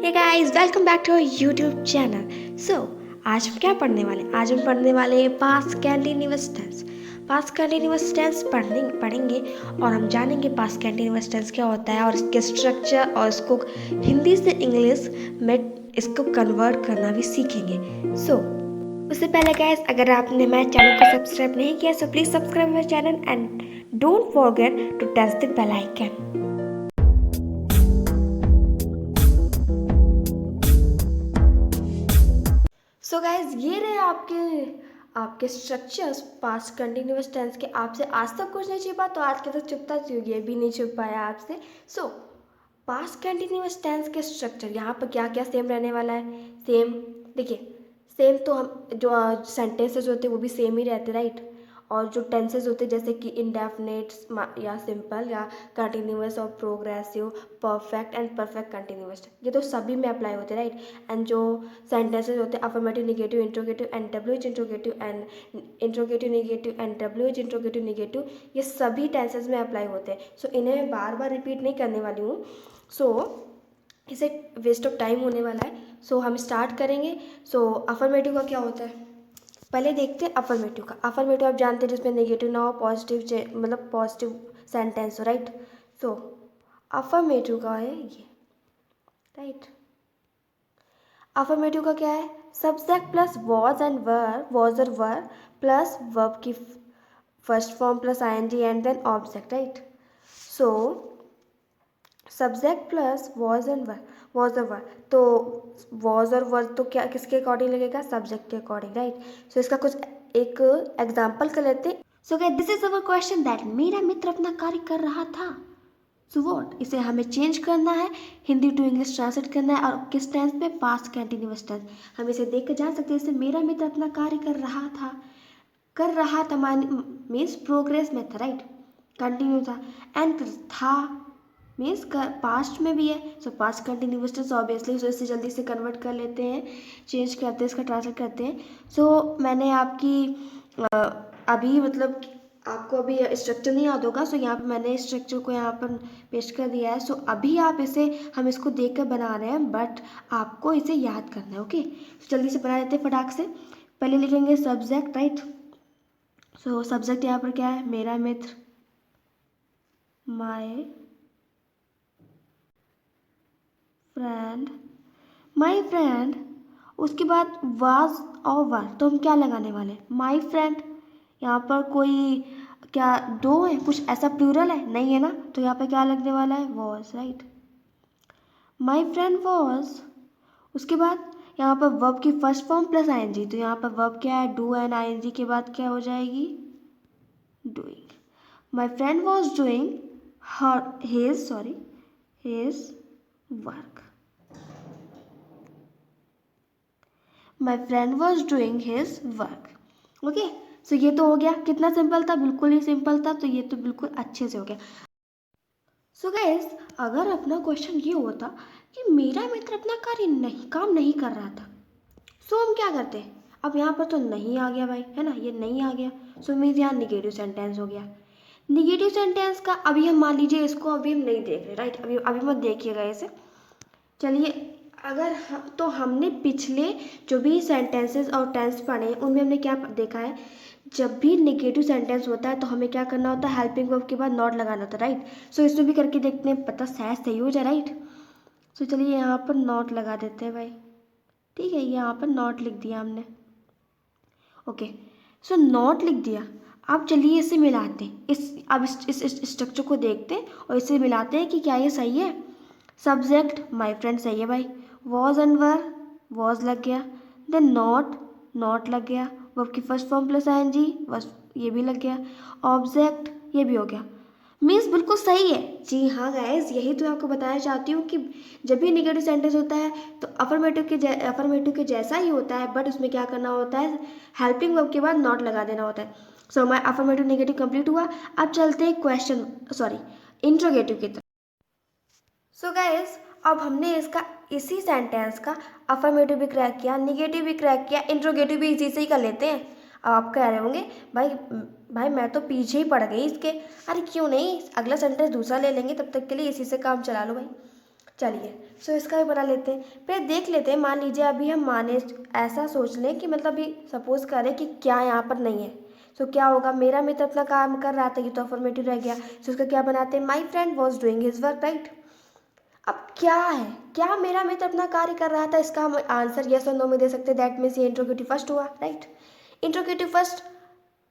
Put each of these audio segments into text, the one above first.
Hey guys, welcome back to our YouTube channel. आज हम क्या पढ़ने वाले? आज हम पढ़ने वाले हैं past continuous tense. Past continuous tense पढ़ेंगे और हम जानेंगे पास्ट कंटिन्यूअस टेंस क्या होता है और इसके स्ट्रक्चर और इसको हिंदी से इंग्लिश में इसको कन्वर्ट करना भी सीखेंगे। उससे पहले गाइस, अगर आपने मेरे चैनल को सब्सक्राइब नहीं किया so please subscribe my channel and don't forget to touch the bell icon. So guys, ये रहे आपके स्ट्रक्चर्स पास्ट कंटिन्यूअस टेंस के। आपसे आज तक कुछ नहीं छिपा तो आज के तक चुपता ये भी नहीं छुप पाया आपसे। पास्ट कंटिन्यूअस टेंस के स्ट्रक्चर यहाँ पर क्या क्या सेम रहने वाला है। सेम देखिए, सेम तो हम जो सेंटेंसेस होते हैं वो भी सेम ही रहते, राइट। और जो टेंसेस होते हैं जैसे कि इंडेफिनिट या सिंपल या कंटिन्यूअस और progressive, perfect and perfect continuous, ये तो सभी में अप्लाई होते हैं, राइट। एंड जो सेंटेंसेस होते हैं affirmative, negative, interrogative and WH interrogative and interrogative negative and WH interrogative negative, ये सभी टेंसेस में अप्लाई होते हैं। इन्हें मैं बार बार रिपीट नहीं करने वाली हूँ। इसे वेस्ट ऑफ टाइम होने वाला है। हम स्टार्ट करेंगे। अफर्मेटिव का क्या होता है पहले देखते हैं। अफर्मेटिव का, अफर्मेटिव आप जानते हैं जिसमें नेगेटिव ना हो, पॉजिटिव मतलब पॉजिटिव सेंटेंस हो, राइट। अफर्मेटिव का है ये, राइट। अफर्मेटिव का क्या है? Subject plus was and were, was और वर प्लस वर्ब की first form plus ING and then object, right. Subject plus was and were, was और वर, तो वॉज और वर तो क्या किसके अकॉर्डिंग लगेगा? सब्जेक्ट के अकॉर्डिंग, राइट। इसका कुछ एक एग्जाम्पल कर लेते हैं। This is our question that मेरा मित्र अपना कार्य कर रहा था। वॉट, इसे हमें चेंज करना है, हिंदी टू इंग्लिश ट्रांसलेट करना है। और किस टेंस पे? Past continuous tense. हम इसे देख कर जान सकते हैं, इसे मेरा मित्र अपना कार्य कर रहा था। कर रहा था मीन्स प्रोग्रेस में था, राइट, कंटिन्यू था। एंड था मीन्स पास्ट में भी है, पास्ट कंटिन्यूअस टेंस ऑब्वियसली। इसे जल्दी से कन्वर्ट कर लेते हैं, चेंज करते हैं, इसका ट्रांसलेट करते हैं। मैंने आपकी अभी मतलब आपको अभी स्ट्रक्चर नहीं याद होगा, यहाँ पर मैंने स्ट्रक्चर को यहाँ पर पेस्ट कर दिया है। अभी आप इसे, हम इसको देख कर बना रहे हैं बट आपको इसे याद करना है, ओके। जल्दी से बना लेते हैं फटाक से। पहले लिखेंगे सब्जेक्ट, राइट। सब्जेक्ट यहाँ पर क्या है? मेरा मित्र, माय फ्रेंड, माय फ्रेंड। उसके बाद वाज और वर, तो हम क्या लगाने वाले हैं? My friend. यहाँ पर कोई क्या दो है, कुछ ऐसा प्लूरल है? नहीं है ना, तो यहाँ पर क्या लगने वाला है? Was, right. My friend was. उसके बाद यहाँ पर वर्ब की फर्स्ट फॉर्म प्लस आईएनजी, तो यहाँ पर वर्ब क्या है? डू एंड आईएनजी के बाद क्या हो जाएगी? Doing. My friend was doing his work. My friend was doing his work, okay. ये तो हो गया। कितना सिंपल था, बिल्कुल ही सिंपल था। तो ये तो बिल्कुल अच्छे से हो गया। गाइस, अगर अपना क्वेश्चन ये होता कि मेरा मित्र अपना काम नहीं कर रहा था, हम क्या करते? अब यहाँ पर तो नहीं आ गया भाई, है ना, ये नहीं आ गया। मीन्स यहाँ निगेटिव सेंटेंस हो गया। निगेटिव सेंटेंस का अभी हम मान लीजिए इसको अभी हम नहीं देख रहे, राइट। अभी मत देखिएगा इसे। चलिए, तो हमने पिछले जो भी सेंटेंसेस और टेंस पढ़े उनमें हमने क्या देखा है? जब भी नेगेटिव सेंटेंस होता है तो हमें क्या करना होता है? हेल्पिंग वर्ब के बाद नॉट लगाना होता है, राइट। इसमें भी करके देखते हैं, पता शायद सही हो जाए, राइट। चलिए यहाँ पर नॉट लगा देते हैं भाई, ठीक है। यहाँ पर नॉट लिख दिया हमने, ओके। नॉट लिख दिया। अब चलिए इसे मिलाते हैं, अब इस स्ट्रक्चर को देखते हैं और इसे मिलाते हैं कि क्या ये सही है। सब्जेक्ट माय फ्रेंड सही है भाई। वॉज एंड वर, वॉज लग गया। देन नॉट लग गया। वर्ब की फर्स्ट फॉर्म प्लस आईएनजी, बस ये भी लग गया। ऑब्जेक्ट ये भी हो गया। मीन्स बिल्कुल सही है। जी हाँ गाइस, यही तो आपको बताना चाहती हूँ कि जब भी नेगेटिव सेंटेंस होता है तो अफर्मेटिव के जैसा ही होता है, बट उसमें क्या करना होता है? हेल्पिंग वर्ब के बाद नॉट लगा देना होता है। हमारा अफर्मेटिव नेगेटिव कंप्लीट हुआ। अब चलते हैं इंट्रोगेटिव की तरफ। गाइस, अब हमने इसी सेंटेंस का अफर्मेटिव भी क्रैक किया, नेगेटिव भी क्रैक किया, इंट्रोगेटिव भी इसी से ही कर लेते हैं। अब आप कह रहे होंगे भाई मैं तो पीछे ही पड़ गई इसके। अरे क्यों नहीं, अगला सेंटेंस दूसरा ले लेंगे, तब तक के लिए इसी से काम चला लो भाई। चलिए सो इसका भी बना लेते हैं। फिर देख लेते हैं, मान लीजिए अभी हम माने ऐसा सोच लें कि मतलब अभी सपोज करें कि क्या यहाँ पर नहीं है। सो क्या होगा, मेरा मित्र अपना काम कर रहा था, ये तो अफर्मेटिव रह गया। सो उसका क्या बनाते हैं, माई friend was doing his work, right. अब क्या है, क्या मेरा मित्र अपना कार्य कर रहा था, इसका हम आंसर यस और नो में दे सकते हैं। दैट मीन्स ये इंट्रोगेटिव फर्स्ट हुआ, right. Interrogative first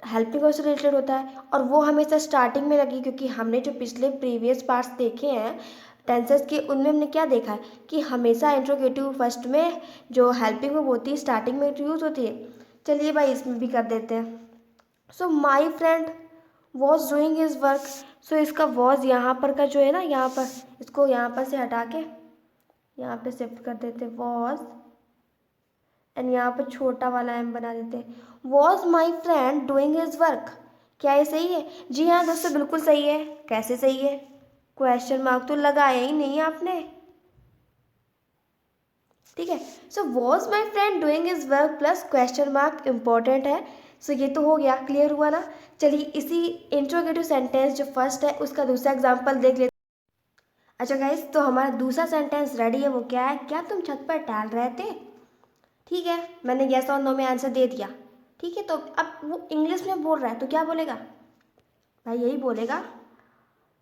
helping verb से रिलेटेड होता है और वो हमेशा स्टार्टिंग में लगी, क्योंकि हमने जो पिछले प्रीवियस पार्ट्स देखे हैं टेंसेस के, उनमें हमने क्या देखा है कि हमेशा इंट्रोगेटिव फर्स्ट में जो हेल्पिंग वर्ब होती है स्टार्टिंग में यूज होती है। चलिए भाई इसमें भी कर देते हैं। So my friend was doing his work. सो इसका वॉज यहाँ पर का जो है ना, यहाँ पर इसको यहाँ पर से हटा के यहाँ पे शिफ्ट कर देते वॉज, एंड यहाँ पर छोटा वाला एम बना देते हैं। Was my friend doing his work. क्या ये सही है? जी हाँ दोस्तों, बिल्कुल सही है। कैसे सही है? क्वेश्चन मार्क तो लगाया ही नहीं आपने, ठीक है। So was my friend doing his work plus question mark important है। सो ये तो हो गया, क्लियर हुआ ना। चलिए इसी इंट्रोगेटिव सेंटेंस जो फर्स्ट है उसका दूसरा एग्जाम्पल देख लेते। अच्छा गाइस, तो हमारा दूसरा सेंटेंस रेडी है। वो क्या है, क्या तुम छत पर टहल रहे थे? ठीक है, मैंने यस और नो में आंसर दे दिया। ठीक है, तो अब वो इंग्लिश में बोल रहा है तो क्या बोलेगा भाई, यही बोलेगा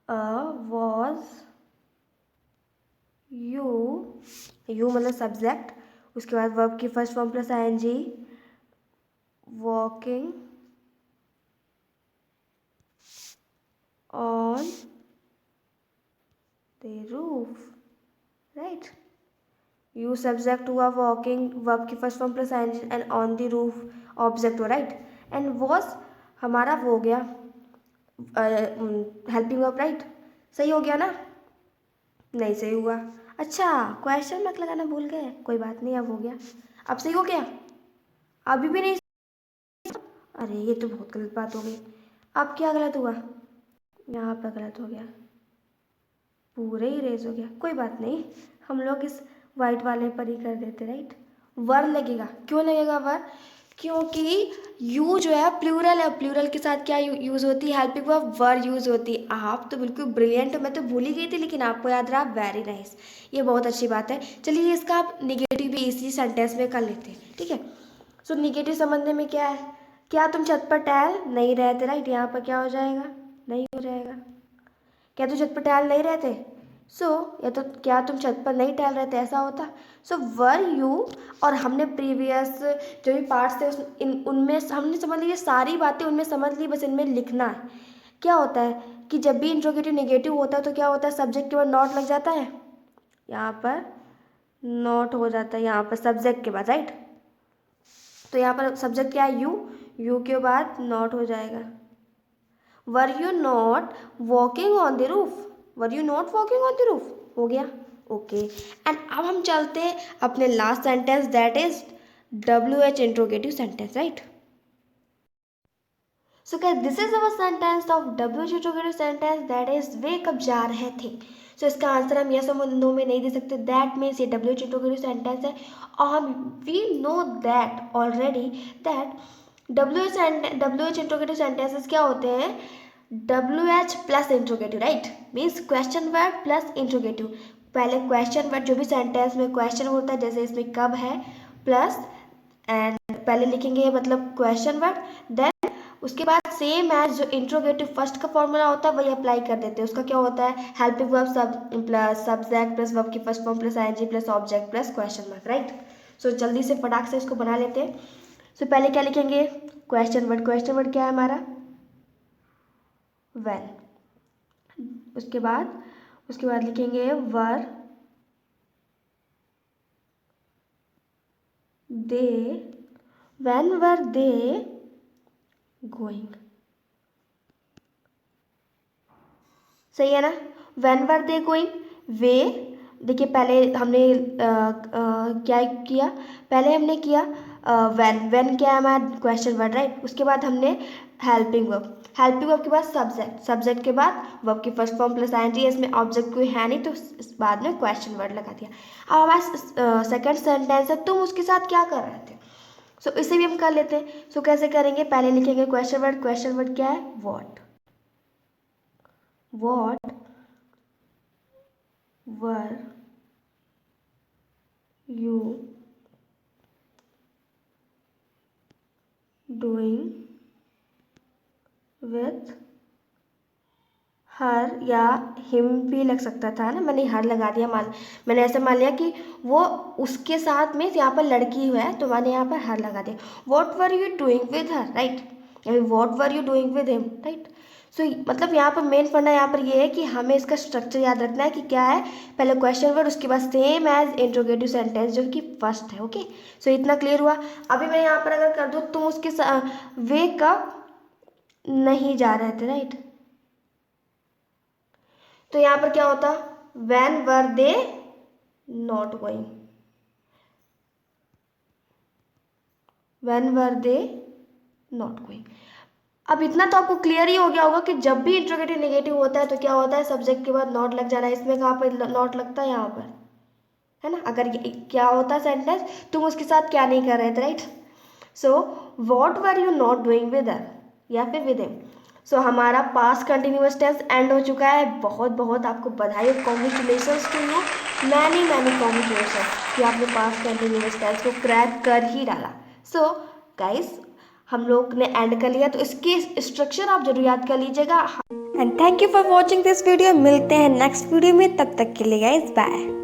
वॉज यू, यू मतलब सब्जेक्ट, उसके बाद वर्ब की first form plus ING, walking on the roof, right. You subject हुआ, वॉकिंग वर्ब की first form plus ING, and on the roof object हुआ, राइट। एंड वॉज हमारा वो हो गया हेल्पिंग वर्ब, राइट। सही हो गया ना? नहीं सही हुआ। अच्छा, क्वेश्चन मार्क लगाना भूल गए, कोई बात नहीं, अब हो गया। अब सही हो गया? अभी भी नहीं? अरे ये तो बहुत गलत बात हो गई। अब क्या गलत हुआ? यहाँ पर गलत हो गया, पूरे ही रेज हो गया। कोई बात नहीं, हम लोग इस वाइट वाले पर ही कर देते, राइट। वर लगेगा, क्यों लगेगा वर? क्योंकि यू जो है प्लूरल है, प्लूरल के साथ क्या यूज़ होती है, हेल्पिंग वर्ब वर यूज़ होती है। आप तो बिल्कुल ब्रिलियंट हो, मैं तो भूल ही गई थी लेकिन आपको याद रहा, वेरी नाइस, ये बहुत अच्छी बात है। चलिए इसका आप निगेटिव भी इसी सेंटेंस में कर लेते हैं, ठीक है। सो निगेटिव समझने में क्या है, क्या तुम छत पर टहल नहीं रहे थे, राइट। यहाँ पर क्या हो जाएगा, नहीं हो जाएगा। क्या तुम छत पर टहल नहीं रहे थे? सो या तो क्या तुम छत पर नहीं टहल रहे थे, ऐसा होता। सो वर यू, और हमने प्रीवियस जो भी पार्ट्स थे उनमें हमने समझ ली, ये सारी बातें उनमें समझ ली, बस इनमें लिखना है। क्या होता है कि जब भी इंट्रोगेटिव नेगेटिव होता है तो क्या होता है, सब्जेक्ट के बाद नॉट लग जाता है, यहाँ पर नॉट हो जाता है, यहाँ पर सब्जेक्ट के बाद, राइट। तो यहाँ पर सब्जेक्ट क्या है, यू, यू के बाद नॉट हो जाएगा। Were you not walking on the roof, were you not walking on the roof, हो गया, ओके। एंड अब हम चलते हैं अपने last sentence, that is WH interrogative sentence, right. So क्या this is our sentence of WH interrogative sentence, that is वे कब जा रहे थे। सो इसका आंसर हम यस और नो में नहीं दे सकते, दैट मीन्स ये WH इंट्रोगेटिव सेंटेंस है। और we know that already that WH interrogative sentences क्या होते हैं, WH plus interrogative, right, means question word plus interrogative. पहले क्वेश्चन वर्ड, जो भी सेंटेंस में क्वेश्चन होता है, जैसे इसमें कब है प्लस एंड पहले लिखेंगे मतलब क्वेश्चन वर्ड, देन उसके बाद सेम एज जो इंट्रोगेटिव फर्स्ट का फॉर्मूला होता है वही अप्लाई कर देते हैं। उसका क्या होता है, हेल्पिंग वर्ब सब प्लस सब्जेक्ट प्लस वर्ब की first form plus ING plus object plus question mark, right. So जल्दी से फटाक से इसको बना लेते हैं। सो पहले क्या लिखेंगे, क्वेश्चन वर्ड, क्वेश्चन वर्ड क्या है हमारा, व्हेन। उसके बाद लिखेंगे वर दे, व्हेन वर दे गोइंग, सही है ना। व्हेन वर दे गोइंग, वे, देखिए पहले हमने क्या किया, पहले हमने किया व्हेन क्या है हमारा क्वेश्चन वर्ड, राइट। उसके बाद हमने हेल्पिंग वर्ब, हेल्पिंग वर्ब के बाद सब्जेक्ट, सब्जेक्ट के बाद वर्ब की फर्स्ट फॉर्म प्लस आईएनजी, इसमें ऑब्जेक्ट कोई है नहीं तो बाद में क्वेश्चन वर्ड लगा दिया। अब हमारा सेकंड सेंटेंस है, तुम उसके साथ क्या कर रहे थे। सो इसे भी हम कर लेते हैं। सो कैसे करेंगे, पहले लिखेंगे क्वेश्चन वर्ड, क्वेश्चन वर्ड क्या है, what were you doing with हर या हिम भी लग सकता था ना, मैंने हर लगा दिया, मैंने ऐसे मान लिया कि वो उसके साथ में यहाँ पर लड़की है तो मैंने यहाँ पर हर लगा दिया. What were you doing with her, right, what were you doing with him, right. So मतलब यहाँ पर मेन पढ़ना यहाँ पर ये है कि हमें इसका स्ट्रक्चर याद रखना है कि क्या है, पहले क्वेश्चन वर्ड, उसके बाद सेम एज इंट्रोगेटिव सेंटेंस जो कि फर्स्ट है. ओके, सो इतना क्लियर हुआ. अभी मैं यहाँ पर अगर कर दूँ तुम उसके वे कब नहीं जा रहे थे, राइट, तो यहाँ पर क्या होता, when were they not going, when were they not going. अब इतना तो आपको क्लियर ही हो गया होगा कि जब भी इंट्रोगेटिव नेगेटिव होता है तो क्या होता है, सब्जेक्ट के बाद नॉट लग जाना है. इसमें कहाँ पर नॉट लगता है, यहाँ पर है ना. अगर क्या होता है सेंटेंस, तुम उसके साथ क्या नहीं कर रहे थे, right. So what were you not doing with हर या फिर विद हिम. सो हमारा पास्ट कंटिन्यूअस टेंस एंड हो चुका है. बहुत बहुत आपको बधाई और congratulations to you, many many congratulation कि आपने पास्ट कंटिन्यूअस टेंस को क्रैक कर ही डाला. सो गाइस, हम लोग ने एंड कर लिया, तो इसकी स्ट्रक्चर आप जरूर याद कर लीजिएगा. And thank you for watching this video. मिलते हैं नेक्स्ट वीडियो में, तब तक के लिए गाइस बाय.